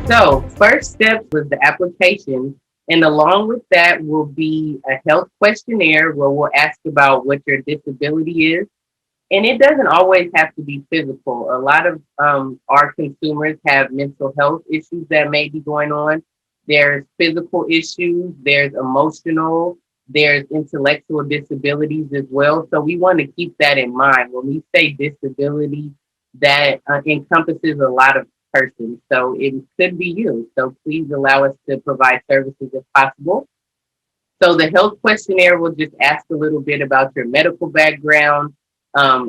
So, first step was the application, and along with that will be a health questionnaire where we'll ask about what your disability is. And it doesn't always have to be physical. A lot of our consumers have mental health issues that may be going on. There's physical issues, there's emotional, there's intellectual disabilities as well. So we want to keep that in mind. When we say disability, that encompasses a lot of persons. So it could be you. So please allow us to provide services if possible. So the health questionnaire will just ask a little bit about your medical background,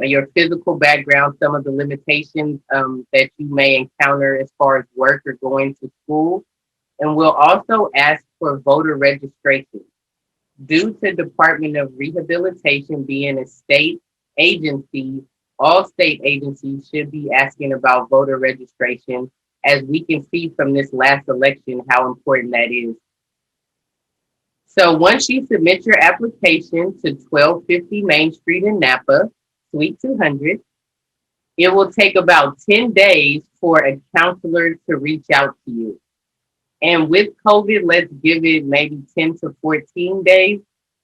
your physical background, some of the limitations that you may encounter as far as work or going to school. And we'll also ask for voter registration. Due to Department of Rehabilitation being a state agency, all state agencies should be asking about voter registration, as we can see from this last election how important that is. So once you submit your application to 1250 Main Street in Napa, Suite 200, it will take about 10 days for a counselor to reach out to you. And with COVID, let's give it maybe 10 to 14 days.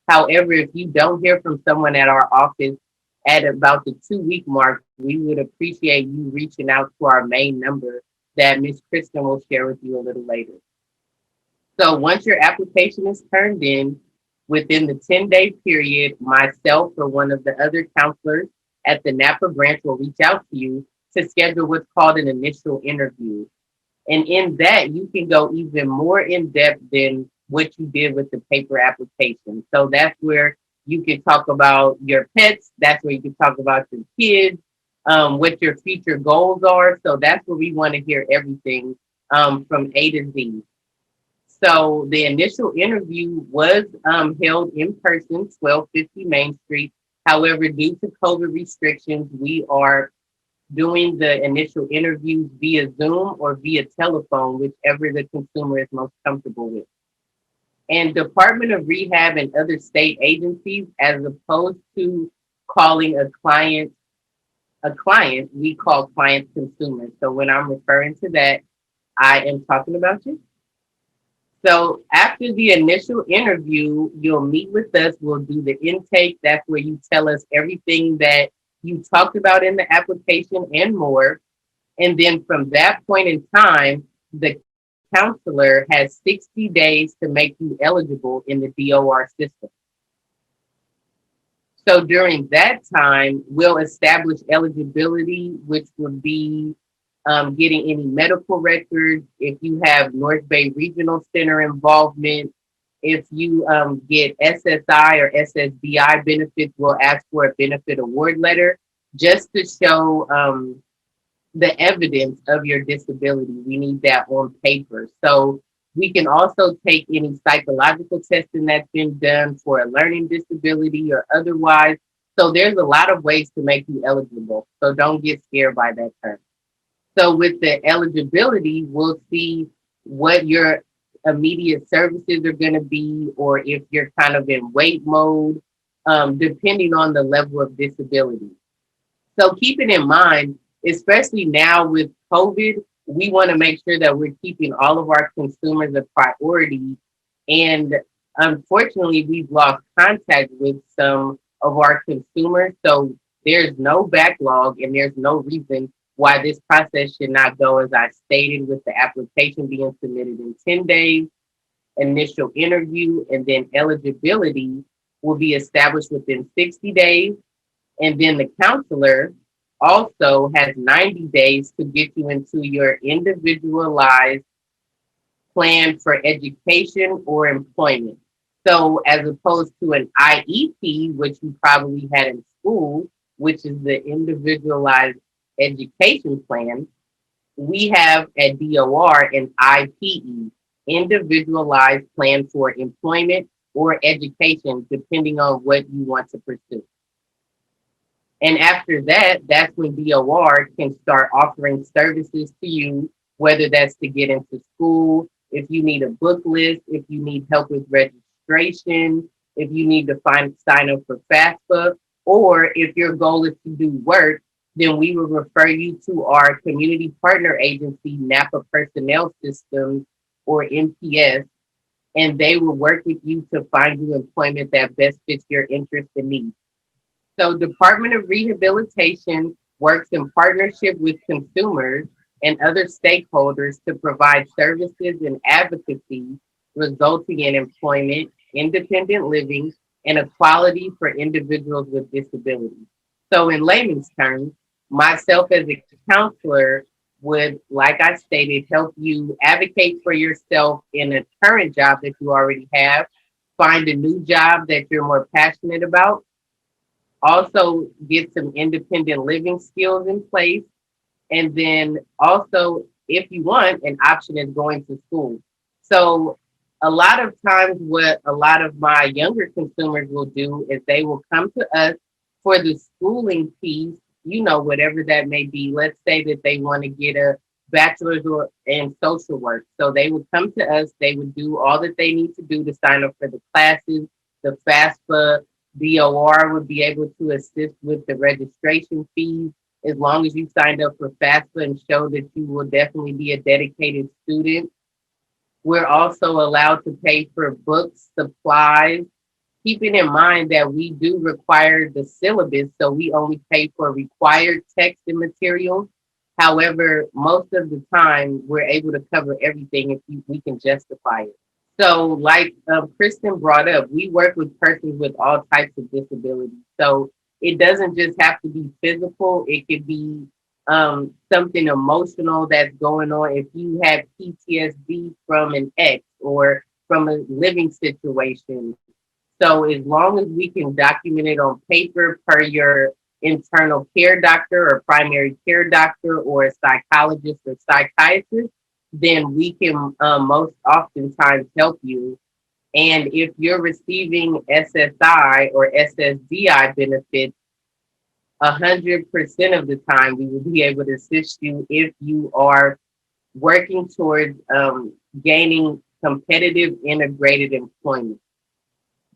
However, if you don't hear from someone at our office at about the 2 week mark, we would appreciate you reaching out to our main number that Ms. Kristen will share with you a little later. So once your application is turned in, within the 10-day period, myself or one of the other counselors at the Napa branch will reach out to you to schedule what's called an initial interview. And in that, you can go even more in depth than what you did with the paper application. So that's where you can talk about your pets. That's where you can talk about your kids, what your future goals are. So that's where we want to hear everything from A to Z. So the initial interview was held in person, 1250 Main Street. However, due to COVID restrictions, we are doing the initial interviews via Zoom or via telephone, whichever the consumer is most comfortable with. And Department of Rehab and other state agencies, as opposed to calling a client, we call clients consumers. So when I'm referring to that, I am talking about you. So after the initial interview, you'll meet with us. We'll do the intake. That's where you tell us everything that you talked about in the application and more. And then from that point in time, the counselor has 60 days to make you eligible in the DOR system. So during that time, we'll establish eligibility, which would be getting any medical records, if you have North Bay Regional Center involvement, if you get SSI or SSDI benefits, we'll ask for a benefit award letter just to show the evidence of your disability. We need that on paper. So we can also take any psychological testing that's been done for a learning disability or otherwise. So there's a lot of ways to make you eligible. So don't get scared by that term. So with the eligibility, we'll see what your immediate services are going to be, or if you're kind of in wait mode, depending on the level of disability. So keeping in mind, especially now with COVID, we want to make sure that we're keeping all of our consumers a priority. And unfortunately, we've lost contact with some of our consumers. So there's no backlog and there's no reason why this process should not go as I stated, with the application being submitted in 10 days, initial interview, and then eligibility will be established within 60 days. And then the counselor also has 90 days to get you into your individualized plan for education or employment. So as opposed to an IEP, which you probably had in school, which is the individualized education plan, we have at DOR an IPE, individualized plan for employment or education, depending on what you want to pursue. And after that, that's when DOR can start offering services to you, whether that's to get into school, if you need a book list, if you need help with registration, if you need to sign up for FAFSA, or if your goal is to do work, then we will refer you to our community partner agency, Napa Personnel Systems, or NPS, and they will work with you to find you employment that best fits your interests and needs. So Department of Rehabilitation works in partnership with consumers and other stakeholders to provide services and advocacy resulting in employment, independent living, and equality for individuals with disabilities. So in layman's terms, myself as a counselor would, like I stated, help you advocate for yourself in a current job that you already have, find a new job that you're more passionate about, also get some independent living skills in place. And then also, if you want, an option is going to school. So a lot of times what a lot of my younger consumers will do is they will come to us for the schooling piece, whatever that may be. Let's say that they want to get a bachelor's or in social work. So they would come to us, they would do all that they need to do to sign up for the classes, the FAFSA, DOR would be able to assist with the registration fees as long as you signed up for FAFSA and show that you will definitely be a dedicated student. We're also allowed to pay for books, supplies, keeping in mind that we do require the syllabus, so we only pay for required text and materials. However, most of the time, we're able to cover everything if we can justify it. So, like Kristen brought up, we work with persons with all types of disabilities. So, it doesn't just have to be physical, it could be something emotional that's going on. If you have PTSD from an ex or from a living situation. So, as long as we can document it on paper per your internal care doctor or primary care doctor or a psychologist or psychiatrist, then we can most oftentimes help you. And if you're receiving SSI or SSDI benefits, 100% of the time we will be able to assist you if you are working towards gaining competitive integrated employment.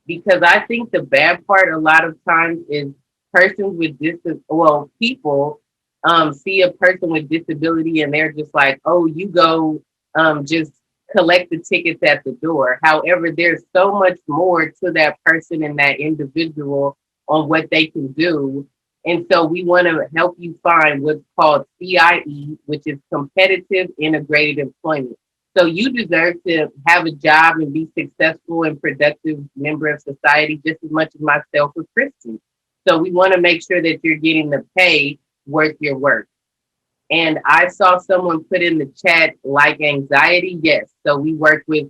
Because I think the bad part a lot of times is persons with people see a person with disability and they're just like, oh, you go just collect the tickets at the door. However, there's so much more to that person and that individual on what they can do. And so we want to help you find what's called CIE, which is competitive integrated employment. So you deserve to have a job and be successful and productive member of society just as much as myself or Kristen. So we want to make sure that you're getting the pay worth your work. And I saw someone put in the chat like anxiety. Yes. So we work with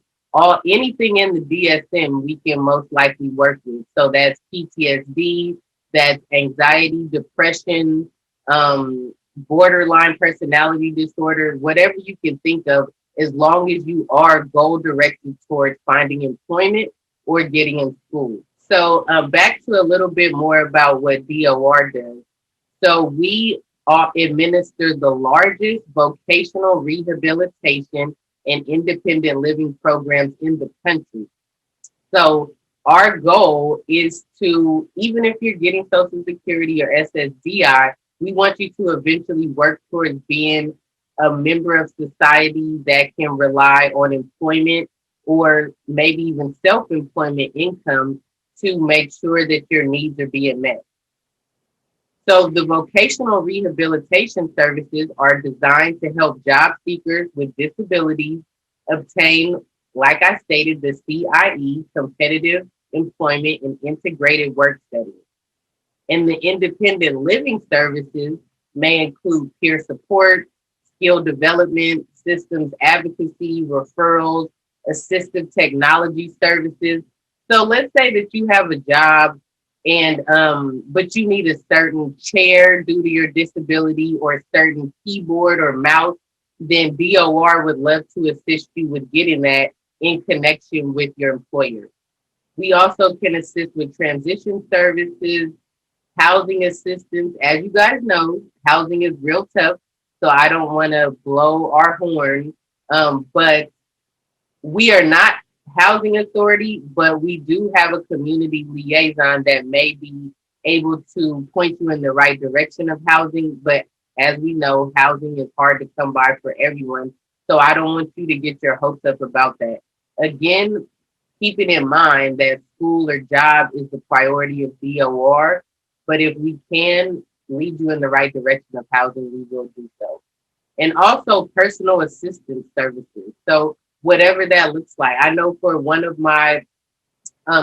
anything in the DSM we can most likely work with. So that's PTSD, that's anxiety, depression, borderline personality disorder, whatever you can think of, as long as you are goal directed towards finding employment or getting in school. So back to a little bit more about what DOR does. So we administer the largest vocational rehabilitation and independent living programs in the country. So our goal is to, even if you're getting Social Security or SSDI, we want you to eventually work towards being a member of society that can rely on employment or maybe even self-employment income to make sure that your needs are being met. So the vocational rehabilitation services are designed to help job seekers with disabilities obtain, like I stated, the CIE, competitive employment and integrated work settings. And the independent living services may include peer support, skill development, systems advocacy, referrals, assistive technology services. So let's say that you have a job and but you need a certain chair due to your disability or a certain keyboard or mouse, then DOR would love to assist you with getting that in connection with your employer. We also can assist with transition services, Housing assistance, as you guys know, housing is real tough. So I don't want to blow our horn. But we are not housing authority, but we do have a community liaison that may be able to point you in the right direction of housing. But as we know, housing is hard to come by for everyone. So I don't want you to get your hopes up about that. Again, keeping in mind that school or job is the priority of DOR. But if we can lead you in the right direction of housing, we will do so. And also personal assistance services. So whatever that looks like. I know for one of my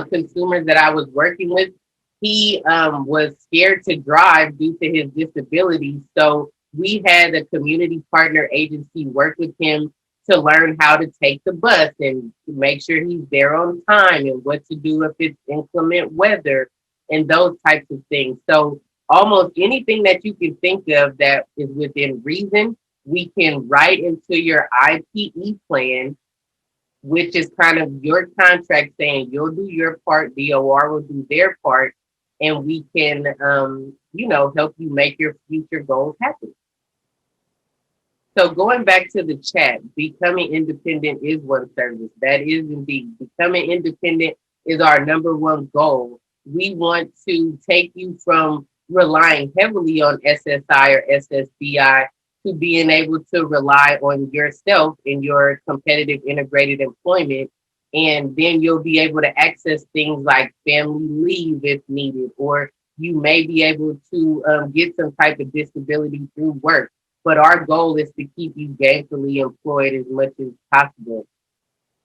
consumers that I was working with, he was scared to drive due to his disability. So we had a community partner agency work with him to learn how to take the bus and to make sure he's there on time and what to do if it's inclement weather and those types of things. So almost anything that you can think of that is within reason, we can write into your IPE plan, which is kind of your contract saying you'll do your part, DOR will do their part, and we can, help you make your future goals happen. So going back to the chat, becoming independent is one service. That is indeed. Becoming independent is our number one goal. We want to take you from relying heavily on SSI or SSBI to being able to rely on yourself in your competitive integrated employment. And then you'll be able to access things like family leave if needed, or you may be able to get some type of disability through work, but our goal is to keep you gainfully employed as much as possible.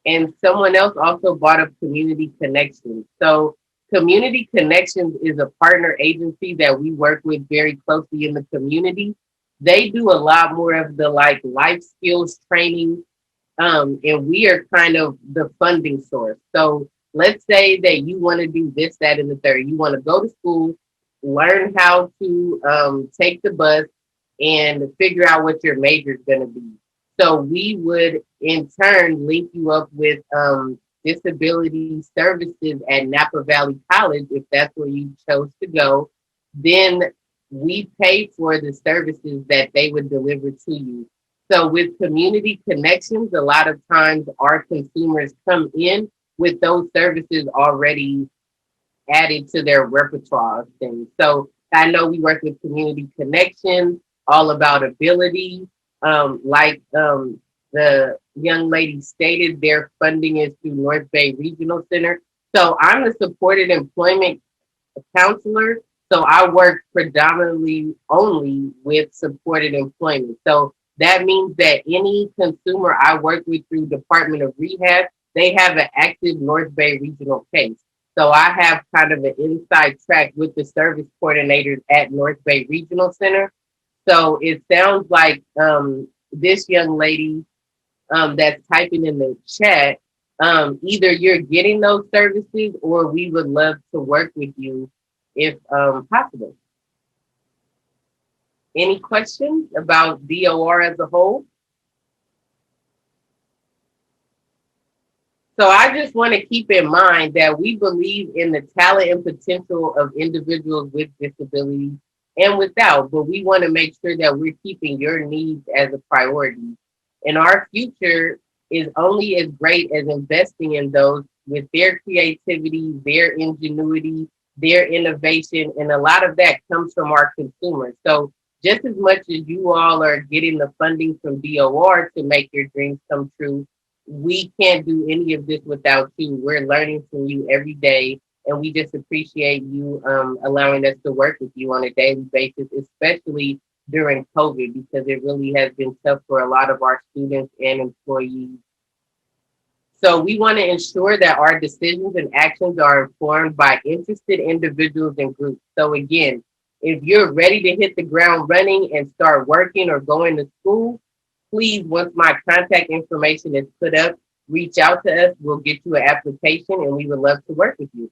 And someone else also brought up Community Connections. So Community Connections is a partner agency that we work with very closely in the community. They do a lot more of the like life skills training, and we are kind of the funding source. So let's say that you want to do this, that, and the third. You want to go to school, learn how to take the bus, and figure out what your major is going to be. So we would in turn link you up with disability services at Napa Valley College if that's where you chose to go. Then we pay for the services that they would deliver to you. So with community connections, a lot of times our consumers come in with those services already added to their repertoire of things. So I know we work with community connections, all about ability. The young lady stated, their funding is through North Bay Regional Center. So I'm a supported employment counselor. So I work predominantly only with supported employment. So that means that any consumer I work with through Department of Rehab, they have an active North Bay regional case. So I have kind of an inside track with the service coordinators at North Bay Regional Center. So it sounds like this young lady that's typing in the chat, either you're getting those services or we would love to work with you if possible. Any questions about DOR as a whole? So I just want to keep in mind that we believe in the talent and potential of individuals with disabilities and without, but we want to make sure that we're keeping your needs as a priority. And our future is only as great as investing in those with their creativity, their ingenuity, their innovation, and a lot of that comes from our consumers. So just as much as you all are getting the funding from DOR to make your dreams come true, we can't do any of this without you. We're learning from you every day, and we just appreciate you allowing us to work with you on a daily basis, especially during COVID, because it really has been tough for a lot of our students and employees. So we want to ensure that our decisions and actions are informed by interested individuals and groups. So again, if you're ready to hit the ground running and start working or going to school, please, once my contact information is put up, reach out to us. We'll get you an application and we would love to work with you.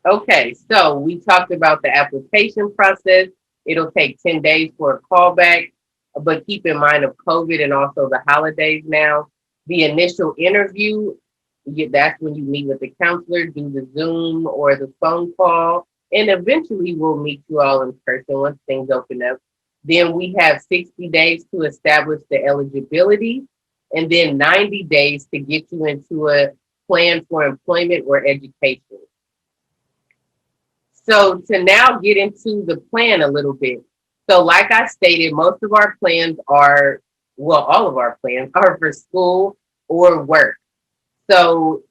Okay, so we talked about the application process. It'll take 10 days for a callback, but keep in mind of COVID and also the holidays now. The initial interview, that's when you meet with the counselor, do the Zoom or the phone call. And eventually we'll meet you all in person once things open up. Then we have 60 days to establish the eligibility, and then 90 days to get you into a plan for employment or education. So to now get into the plan a little bit. So like I stated, most of our plans are, well, all of our plans are for school or work. So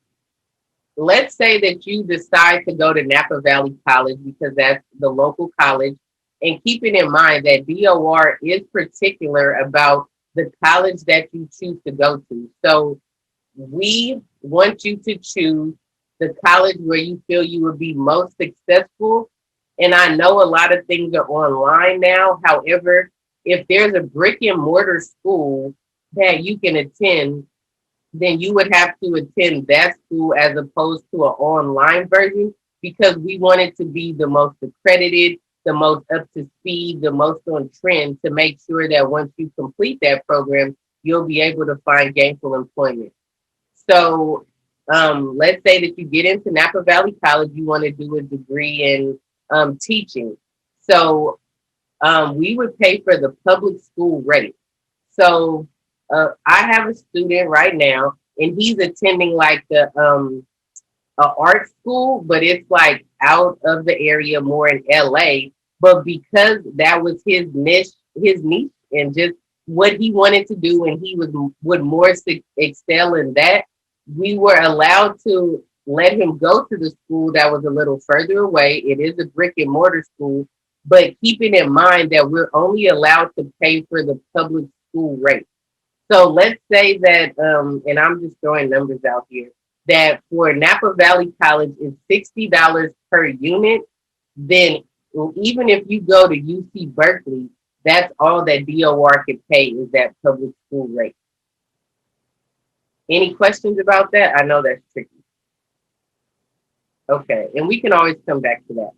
let's say that you decide to go to Napa Valley College because that's the local college, and keeping in mind that DOR is particular about the college that you choose to go to. So we want you to choose the college where you feel you will be most successful. And I know a lot of things are online now. However, if there's a brick and mortar school that you can attend, then you would have to attend that school as opposed to an online version, because we want it to be the most accredited, the most up to speed, the most on trend, to make sure that once you complete that program, you'll be able to find gainful employment. So let's say that you get into Napa Valley College, you want to do a degree in teaching. So we would pay for the public school rate. So I have a student right now, and he's attending like the a art school, but it's like out of the area, more in LA. But because that was his niche, and just what he wanted to do, and he would more excel in that, we were allowed to let him go to the school that was a little further away. It is a brick and mortar school, but keeping in mind that we're only allowed to pay for the public school rate. So let's say that, and I'm just throwing numbers out here, that for Napa Valley College is $60 per unit. Then even if you go to UC Berkeley, that's all that DOR can pay, is that public school rate. Any questions about that? I know that's tricky. Okay, and we can always come back to that.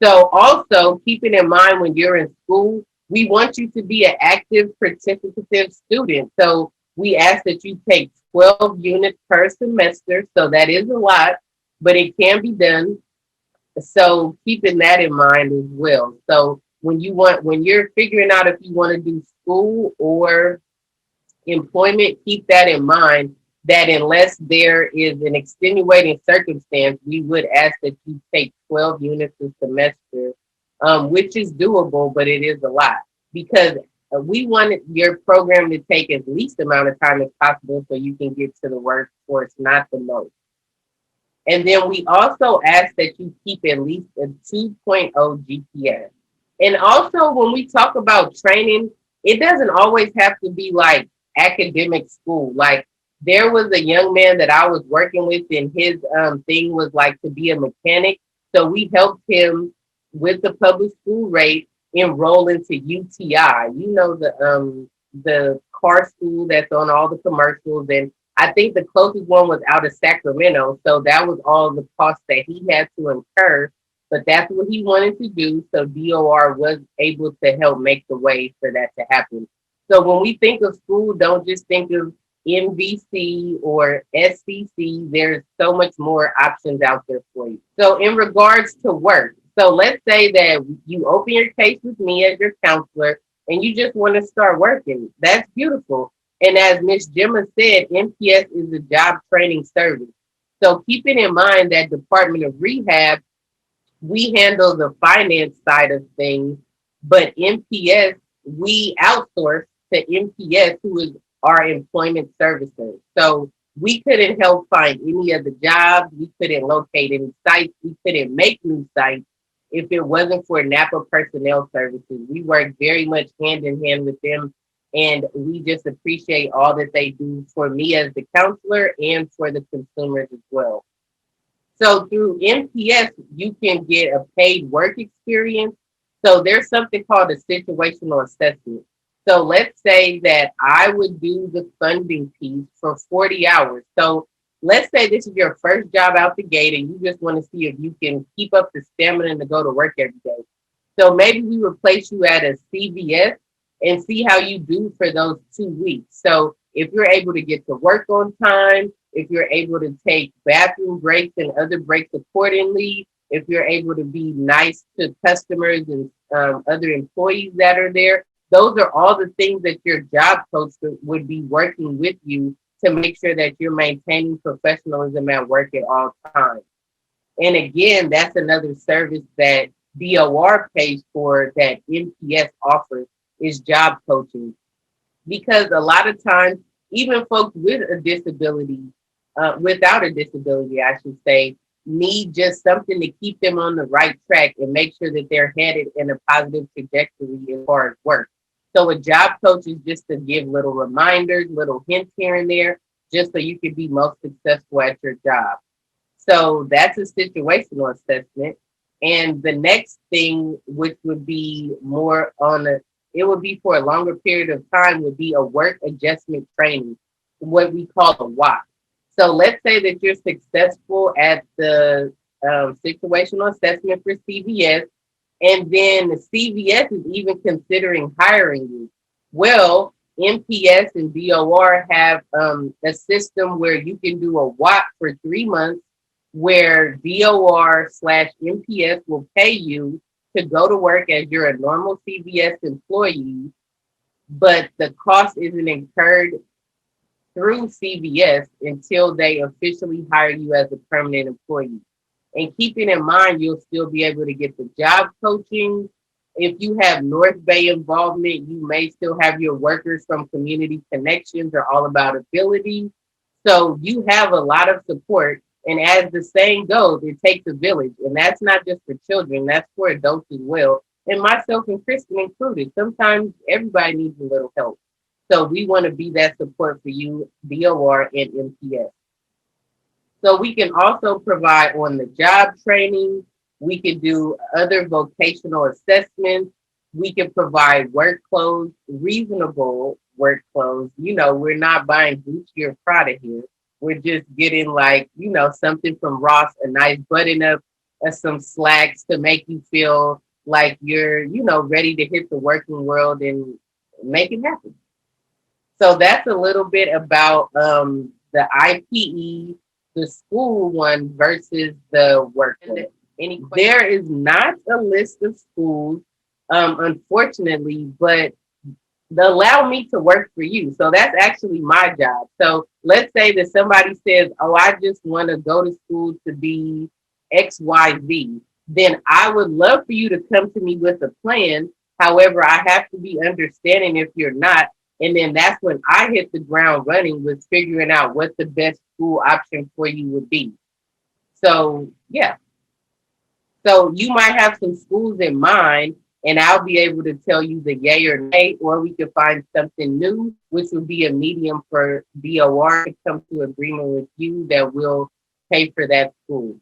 So also keeping in mind when you're in school, we want you to be an active participative student. So we ask that you take 12 units per semester. So that is a lot, but it can be done. So keeping that in mind as well. So when you're figuring out if you want to do school or employment, keep that in mind, that unless there is an extenuating circumstance, we would ask that you take 12 units a semester, which is doable, but it is a lot, because we want your program to take as least amount of time as possible so you can get to the workforce, not the most. And then we also ask that you keep at least a 2.0 GPA. And also, when we talk about training, it doesn't always have to be like academic school. Like, there was a young man that I was working with, and his thing was like to be a mechanic. So we helped him with the public school rate enroll into UTI. You know, the car school that's on all the commercials, and I think the closest one was out of Sacramento. So that was all the costs that he had to incur, but that's what he wanted to do. So DOR was able to help make the way for that to happen. So when we think of school, don't just think of MVC or SCC. There's so much more options out there for you. So in regards to work, so let's say that you open your case with me as your counselor and you just want to start working. That's beautiful. And as Miss Gemma said, MPS is a job training service. So keeping in mind that Department of Rehab, we handle the finance side of things, but MPS, we outsource to MPS, who is our employment services. So we couldn't help find any of the jobs. We couldn't locate any sites. We couldn't make new sites if it wasn't for Napa Personnel Services. We work very much hand in hand with them, and we just appreciate all that they do for me as the counselor and for the consumers as well. So through MPS, you can get a paid work experience. So there's something called a situational assessment. So let's say that I would do the funding piece for 40 hours. So let's say this is your first job out the gate and you just want to see if you can keep up the stamina to go to work every day. So maybe we would place you at a CVS and see how you do for those 2 weeks. So if you're able to get to work on time, if you're able to take bathroom breaks and other breaks accordingly, if you're able to be nice to customers and other employees that are there, those are all the things that your job coach would be working with you to make sure that you're maintaining professionalism at work at all times. And again, that's another service that DOR pays for that NPS offers is job coaching. Because a lot of times, even folks with a disability, without a disability, I should say, need just something to keep them on the right track and make sure that they're headed in a positive trajectory as far as work. So a job coach is just to give little reminders, little hints here and there, just so you can be most successful at your job. So that's a situational assessment. And the next thing, which would be more on a, it would be for a longer period of time, would be a work adjustment training, what we call a WAP. So let's say that you're successful at the situational assessment for CVS, and then the CVS is even considering hiring you. Well, MPS and DOR have a system where you can do a WAP for 3 months, where DOR/MPS will pay you to go to work as you're a normal CVS employee, but the cost isn't incurred through CVS until they officially hire you as a permanent employee. And keeping in mind, you'll still be able to get the job coaching. If you have North Bay involvement, you may still have your workers from Community Connections or All About Ability. So you have a lot of support. And as the saying goes, it takes a village. And that's not just for children, that's for adults as well. And myself and Kristen included. Sometimes everybody needs a little help. So we want to be that support for you, DOR and MPS. So we can also provide on the job training. We can do other vocational assessments. We can provide work clothes, reasonable work clothes. You know, we're not buying Gucci or Prada here. We're just getting like, you know, something from Ross, a nice button up, some slacks to make you feel like you're, you know, ready to hit the working world and make it happen. So that's a little bit about the IPE, the school one versus the work one. There is not a list of schools, unfortunately, but they allow me to work for you. So that's actually my job. So let's say that somebody says, oh, I just want to go to school to be XYZ. Then I would love for you to come to me with a plan. However, I have to be understanding if you're not. And then that's when I hit the ground running with figuring out what the best school option for you would be. So, yeah. So you might have some schools in mind, and I'll be able to tell you the yay or nay, or we could find something new, which would be a medium for DOR to come to agreement with you that will pay for that school.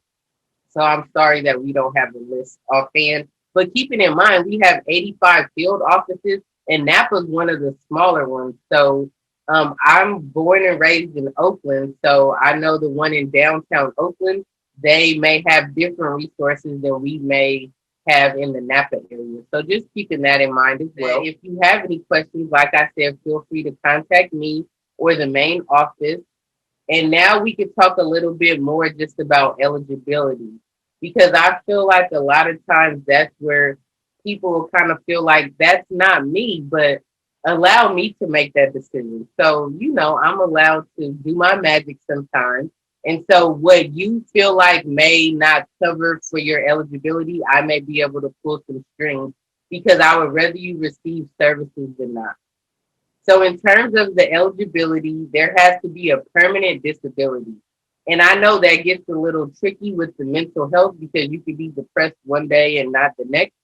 So I'm sorry that we don't have a list offhand. But keeping in mind, we have 85 field offices, and Napa is one of the smaller ones. So I'm born and raised in Oakland, so I know the one in downtown Oakland, they may have different resources than we may have in the Napa area. So just keeping that in mind as well. If you have any questions, like I said, feel free to contact me or the main office. And now we can talk a little bit more just about eligibility, because I feel like a lot of times that's where people will kind of feel like that's not me, but allow me to make that decision. So, you know, I'm allowed to do my magic sometimes. And so what you feel like may not cover for your eligibility, I may be able to pull some strings because I would rather you receive services than not. So in terms of the eligibility, there has to be a permanent disability. And I know that gets a little tricky with the mental health because you could be depressed one day and not the next.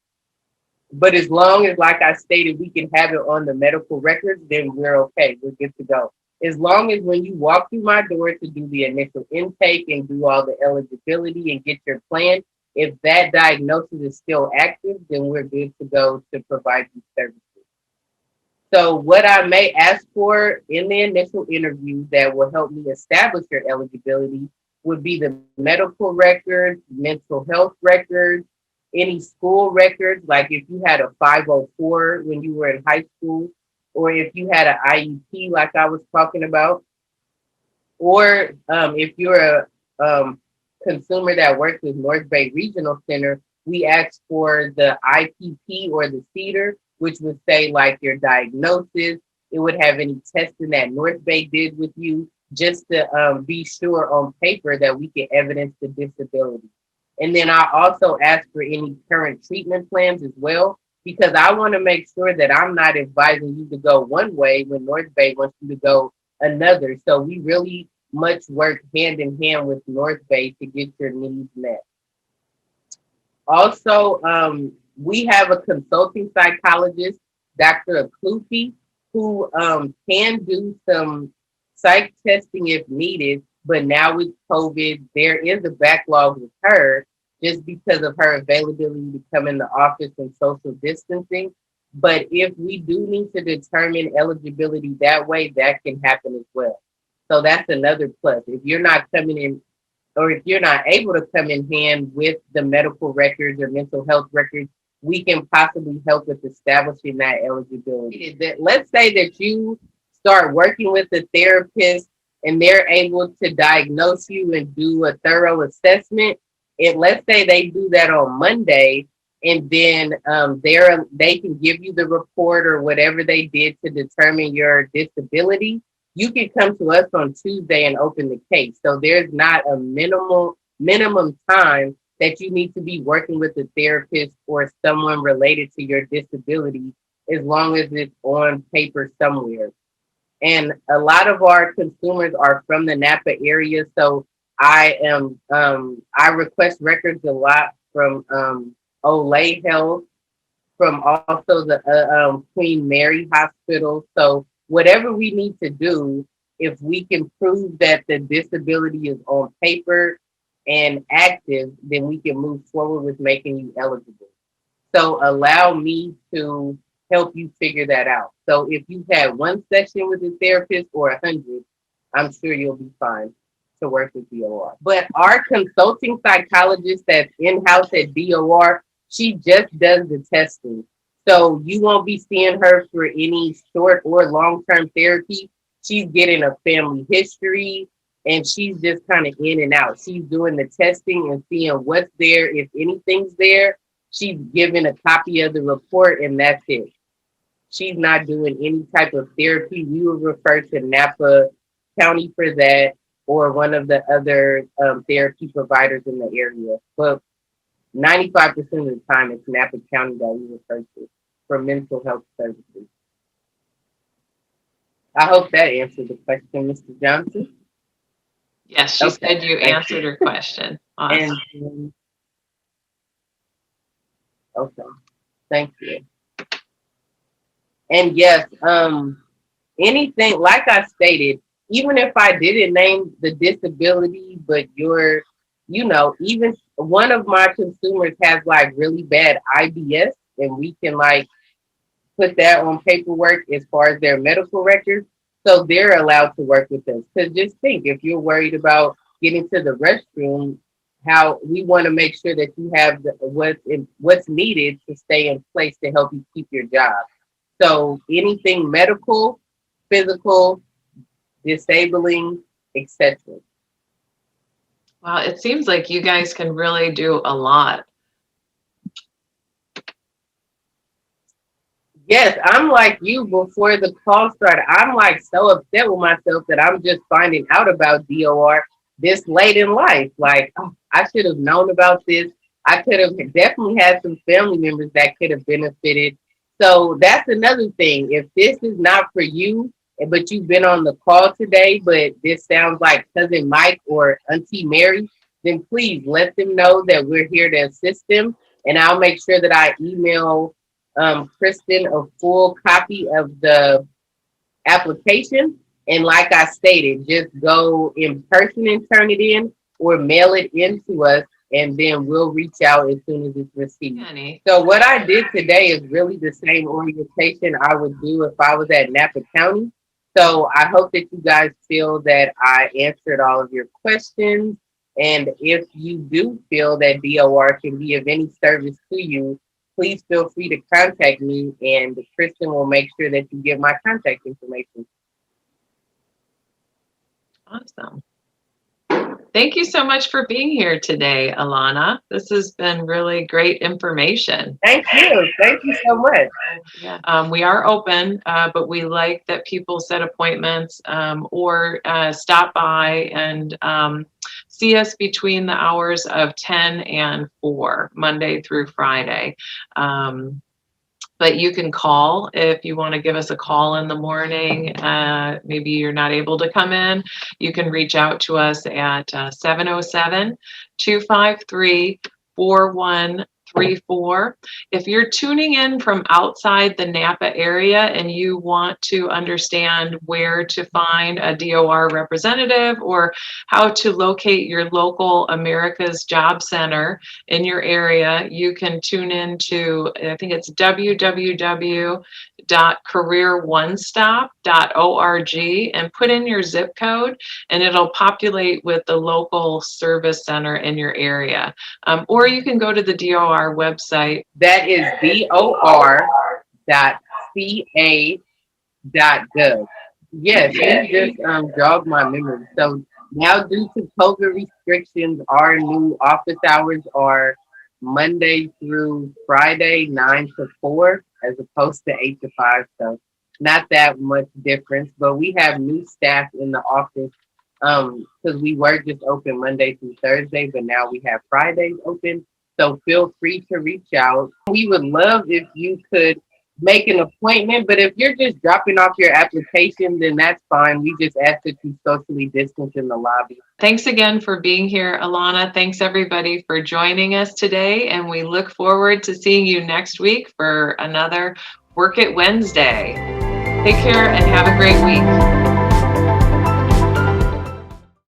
But as long as, like I stated, we can have it on the medical records, then we're okay. We're good to go. As long as when you walk through my door to do the initial intake and do all the eligibility and get your plan, if that diagnosis is still active, then we're good to go to provide you services. So what I may ask for in the initial interview that will help me establish your eligibility would be the medical records, mental health records, any school records, like if you had a 504 when you were in high school, or if you had an IEP like I was talking about, or if you're a consumer that works with North Bay Regional Center, we ask for the IPP or the CEDAR, which would say like your diagnosis. It would have any testing that North Bay did with you, just to be sure on paper that we can evidence the disability. And then I also ask for any current treatment plans as well, because I want to make sure that I'm not advising you to go one way when North Bay wants you to go another. So we really much work hand in hand with North Bay to get your needs met. Also, we have a consulting psychologist, Dr. Aklupi, who can do some psych testing if needed. But now with COVID, there is a backlog with her just because of her availability to come in the office and social distancing. But if we do need to determine eligibility that way, that can happen as well. So that's another plus. If you're not coming in, or if you're not able to come in hand with the medical records or mental health records, we can possibly help with establishing that eligibility. Let's say that you start working with a therapist and they're able to diagnose you and do a thorough assessment. And let's say they do that on Monday, and then they can give you the report or whatever they did to determine your disability. You can come to us on Tuesday and open the case. So there's not a minimum time that you need to be working with a therapist or someone related to your disability, as long as it's on paper somewhere. And a lot of our consumers are from the Napa area, so I request records a lot from Olay Health, from also the Queen Mary Hospital. So whatever we need to do, if we can prove that the disability is on paper and active, then we can move forward with making you eligible. So allow me to help you figure that out. So if you've had one session with a therapist or 100, I'm sure you'll be fine to work with DOR. But our consulting psychologist that's in-house at DOR, she just does the testing. So you won't be seeing her for any short or long-term therapy. She's getting a family history and she's just kind of in and out. She's doing the testing and seeing what's there, if anything's there. She's giving a copy of the report and that's it. She's not doing any type of therapy. We will refer to Napa County for that, or one of the other therapy providers in the area. But 95% of the time, it's Napa County that we refer to for mental health services. I hope that answered the question, Mr. Johnson. Yes, she said you answered her question. Awesome. Okay, thank you. And yes, anything, like I stated, even if I didn't name the disability, but even one of my consumers has like really bad IBS, and we can like put that on paperwork as far as their medical records. So they're allowed to work with us. Because just think, if you're worried about getting to the restroom, how we want to make sure that you have what's needed to stay in place to help you keep your job. So anything medical, physical, disabling, etc. Wow, it seems like you guys can really do a lot. Yes, I'm like you before the call started. I'm like so upset with myself that I'm just finding out about DOR this late in life. Like, oh, I should have known about this. I could have definitely had some family members that could have benefited. So that's another thing. If this is not for you, but you've been on the call today, but this sounds like Cousin Mike or Auntie Mary, then please let them know that we're here to assist them. And I'll make sure that I email Kristen a full copy of the application. And like I stated, just go in person and turn it in or mail it in to us, and then we'll reach out as soon as it's received. So what I did today is really the same orientation I would do if I was at Napa County. So I hope that you guys feel that I answered all of your questions. And if you do feel that DOR can be of any service to you, please feel free to contact me, and Kristen will make sure that you get my contact information. Awesome. Thank you so much for being here today, Alana. This has been really great information. Thank you. Thank you so much. Yeah, we are open, but we like that people set appointments or stop by and see us between the hours of 10 and 4, Monday through Friday. But you can call if you want to give us a call in the morning. Maybe you're not able to come in. You can reach out to us at 707 253 4134. If you're tuning in from outside the Napa area and you want to understand where to find a DOR representative or how to locate your local America's Job Center in your area, you can tune in to, I think it's www.careeronestop.org and put in your zip code, and it'll populate with the local service center in your area. Or you can go to the DOR website. That is DOR.ca.gov. Yes, you just jogged my memory. So now, due to COVID restrictions, our new office hours are Monday through Friday, 9 to 4, as opposed to 8 to 5. So not that much difference, but we have new staff in the office because we were just open Monday through Thursday, but now we have Fridays open. So feel free to reach out. We would love if you could make an appointment, but if you're just dropping off your application, then that's fine. We just ask that you socially distance in the lobby. Thanks again for being here, Alana. Thanks everybody for joining us today, and we look forward to seeing you next week for another Work It Wednesday. Take care and have a great week.